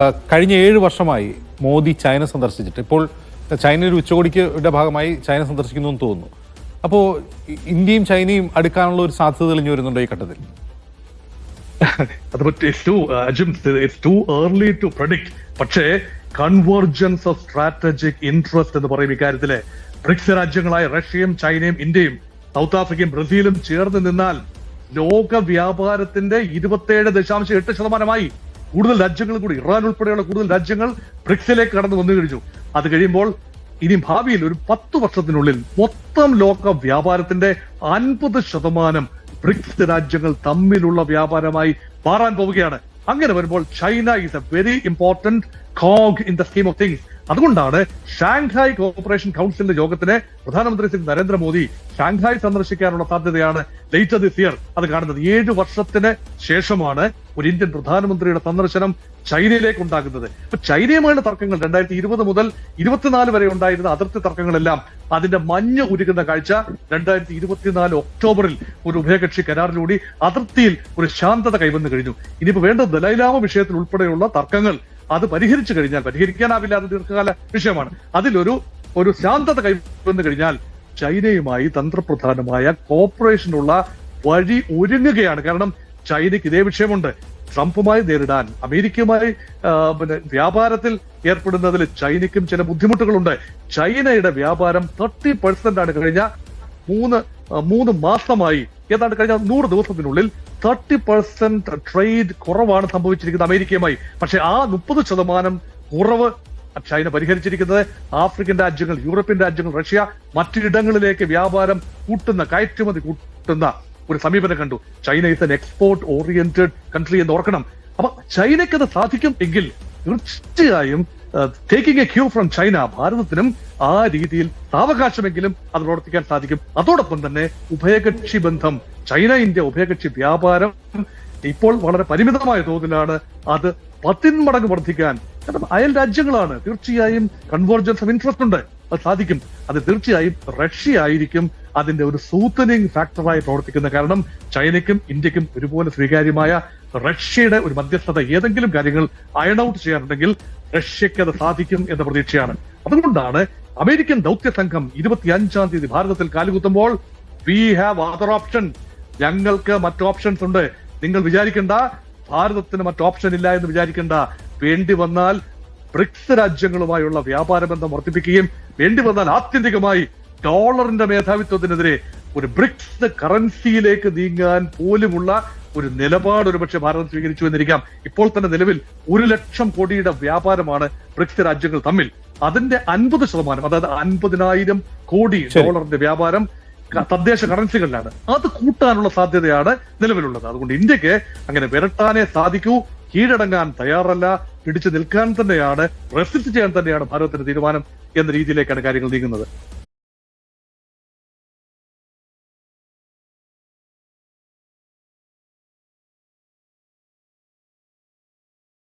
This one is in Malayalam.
കഴിഞ്ഞ 7 വർഷമായി മോദി ചൈന സന്ദർശിച്ചിട്ട് ഇപ്പോൾ ചൈന ഒരു ഉച്ചകോടിയുടെ ഭാഗമായി ചൈന സന്ദർശിക്കുന്നു എന്ന് തോന്നുന്നു. അപ്പോൾ ഇന്ത്യയും ചൈനയും അടുക്കാനുള്ള ഒരു സാധ്യത തെളിഞ്ഞു വരുന്നുണ്ടോ ഈ ഘട്ടത്തിൽ? പക്ഷേ കൺവേർജൻസ് ഓഫ് സ്ട്രാറ്റജിക് ഇൻട്രസ്റ്റ് എന്ന് പറയും ഇക്കാര്യത്തില്. ബ്രിക്സ് രാജ്യങ്ങളായ റഷ്യയും ചൈനയും ഇന്ത്യയും സൗത്ത് ആഫ്രിക്കയും ബ്രസീലും ചേർന്ന് നിന്നാൽ ലോക വ്യാപാരത്തിന്റെ 27.8% കൂടുതൽ രാജ്യങ്ങൾ കൂടി, ഇറാൻ ഉൾപ്പെടെയുള്ള കൂടുതൽ രാജ്യങ്ങൾ ബ്രിക്സിലേക്ക് കടന്നു വന്നു കഴിഞ്ഞു. അത് കഴിയുമ്പോൾ ഇനി ഭാവിയിൽ ഒരു 10 വർഷത്തിനുള്ളിൽ മൊത്തം ലോക വ്യാപാരത്തിന്റെ 50% ബ്രിക്സ് രാജ്യങ്ങൾ തമ്മിലുള്ള വ്യാപാരമായി മാറാൻ പോവുകയാണ്. അങ്ങനെ വരുമ്പോൾ China is A very important cog in the scheme of things. അതുകൊണ്ടാണ് ഷാങ്ഹായ് കോഓപ്പറേഷൻ കൗൺസിലിന്റെ യോഗത്തിന് പ്രധാനമന്ത്രി ശ്രീ നരേന്ദ്രമോദി ഷാങ്ഹായ് സന്ദർശിക്കാനുള്ള സാധ്യതയാണ് ലേറ്റർ ദിസ് ഇയർ അത് കാണുന്നത്. 7 വർഷത്തിന് ശേഷമാണ് ഒരു ഇന്ത്യൻ പ്രധാനമന്ത്രിയുടെ സന്ദർശനം ചൈനയിലേക്ക് ഉണ്ടാകുന്നത്. അപ്പൊ ചൈനയുമായുള്ള തർക്കങ്ങൾ 2020 മുതൽ 24 വരെ ഉണ്ടായിരുന്ന അതിർത്തി തർക്കങ്ങളെല്ലാം അതിന്റെ മഞ്ഞ് ഉരുകുന്ന കാഴ്ച 2024 ഒക്ടോബറിൽ ഒരു ഉഭയകക്ഷി കരാറിലൂടെ അതിർത്തിയിൽ ഒരു ശാന്തത കൈവന്നു കഴിഞ്ഞു. ഇനിയിപ്പോ വേണ്ടത് ദലൈലാമ വിഷയത്തിൽ ഉൾപ്പെടെയുള്ള തർക്കങ്ങൾ അത് പരിഹരിച്ചു കഴിഞ്ഞാൽ, പരിഹരിക്കാനാവില്ല, അത് ദീർഘകാല വിഷയമാണ്, അതിലൊരു ശാന്തത കൈവന്നു കഴിഞ്ഞാൽ ചൈനയുമായി തന്ത്രപ്രധാനമായ കോപ്പറേഷനുള്ള വഴി ഒരുങ്ങുകയാണ്. കാരണം ചൈനയ്ക്ക് ഇതേ വിഷയമുണ്ട്. ട്രംപുമായി നേരിടാൻ, അമേരിക്കയുമായി വ്യാപാരത്തിൽ ഏർപ്പെടുന്നതിൽ ചൈനയ്ക്കും ചില ബുദ്ധിമുട്ടുകളുണ്ട്. ചൈനയുടെ വ്യാപാരം 30% കഴിഞ്ഞ 3 മാസമായി, ഏതാണ്ട് കഴിഞ്ഞ 100 ദിവസത്തിനുള്ളിൽ 30% ട്രേഡ് കുറവാണ് സംഭവിച്ചിരിക്കുന്നത് അമേരിക്കയുമായി. പക്ഷെ ആ 30% കുറവ് ചൈന പരിഹരിച്ചിരിക്കുന്നത് ആഫ്രിക്കൻ രാജ്യങ്ങൾ, യൂറോപ്യൻ രാജ്യങ്ങൾ, റഷ്യ മറ്റിടങ്ങളിലേക്ക് വ്യാപാരം കൂട്ടുന്ന, കയറ്റുമതി കൂട്ടുന്ന ഒരു സമീപനം കണ്ടു. China is an export oriented country എന്ന് ഓർക്കണം. അപ്പൊ ചൈനയ്ക്ക് അത് സാധിക്കും എങ്കിൽ തീർച്ചയായും taking a cue from China ഭാരതത്തിനും ആ രീതിയിൽ സാവകാശമെങ്കിലും അത് പ്രവർത്തിക്കാൻ സാധിക്കും. അതോടൊപ്പം തന്നെ ഉഭയകക്ഷി ബന്ധം, ചൈന ഇന്ത്യ ഉഭയകക്ഷി വ്യാപാരം ഇപ്പോൾ വളരെ പരിമിതമായ തോതിലാണ്. അത് 10 മടങ്ങ് വർദ്ധിക്കാൻ, കാരണം അയൽ രാജ്യങ്ങളാണ്, തീർച്ചയായും കൺവേർജൻസ് ഓഫ് ഇൻട്രസ്റ്റ് ഉണ്ട്, അത് സാധിക്കും. അത് തീർച്ചയായും റഷ്യ ആയിരിക്കും അതിന്റെ ഒരു സൂത്തനിങ് ഫാക്ടറായി പ്രവർത്തിക്കുന്നത്. കാരണം ചൈനയ്ക്കും ഇന്ത്യക്കും ഒരുപോലെ സ്വീകാര്യമായ റഷ്യയുടെ ഒരു മധ്യസ്ഥത ഏതെങ്കിലും കാര്യങ്ങൾ അയൺ ഔട്ട് ചെയ്യാനുണ്ടെങ്കിൽ റഷ്യക്ക് അത് സാധിക്കും എന്ന പ്രതീക്ഷയാണ്. അതുകൊണ്ടാണ് അമേരിക്കൻ ദൗത്യ സംഘം 25-ാം തീയതി ഭാരതത്തിൽ കാലുകുത്തുമ്പോൾ വി ഹാവ് അതർ ഓപ്ഷൻ, ഞങ്ങൾക്ക് മറ്റു ഓപ്ഷൻസ് ഉണ്ട്, നിങ്ങൾ വിചാരിക്കേണ്ട ഭാരതത്തിന് മറ്റു ഓപ്ഷൻ ഇല്ല എന്ന് വിചാരിക്കേണ്ട. വേണ്ടി വന്നാൽ ബ്രിക്സ് രാജ്യങ്ങളുമായുള്ള വ്യാപാര ബന്ധം വർദ്ധിപ്പിക്കുകയും വേണ്ടി വന്നാൽ ആത്യന്തികമായി ഡോളറിന്റെ മേധാവിത്വത്തിനെതിരെ ഒരു ബ്രിക്സ് കറൻസിയിലേക്ക് നീങ്ങാൻ പോലുമുള്ള ഒരു നിലപാട് ഒരുപക്ഷെ ഭാരതം സ്വീകരിച്ചു എന്നിരിക്കാം. ഇപ്പോൾ തന്നെ നിലവിൽ 1 ലക്ഷം കോടിയുടെ വ്യാപാരമാണ് ബ്രിക്സ് രാജ്യങ്ങൾ തമ്മിൽ. അതിന്റെ 50%, അതായത് 50,000 കോടി ഡോളറിന്റെ വ്യാപാരം തദ്ദേശ കറൻസികളിലാണ്. അത് കൂട്ടാനുള്ള സാധ്യതയാണ് നിലവിലുള്ളത്. അതുകൊണ്ട് ഇന്ത്യക്ക് അങ്ങനെ വിരട്ടാനേ സാധിക്കൂ. കീഴടങ്ങാൻ തയ്യാറല്ല, പിടിച്ചു നിൽക്കാൻ തന്നെയാണ്, റെസിസ്റ്റ് ചെയ്യാൻ തന്നെയാണ് ഭാരതത്തിന്റെ തീരുമാനം എന്ന രീതിയിലേക്കാണ് കാര്യങ്ങൾ നീങ്ങുന്നത്.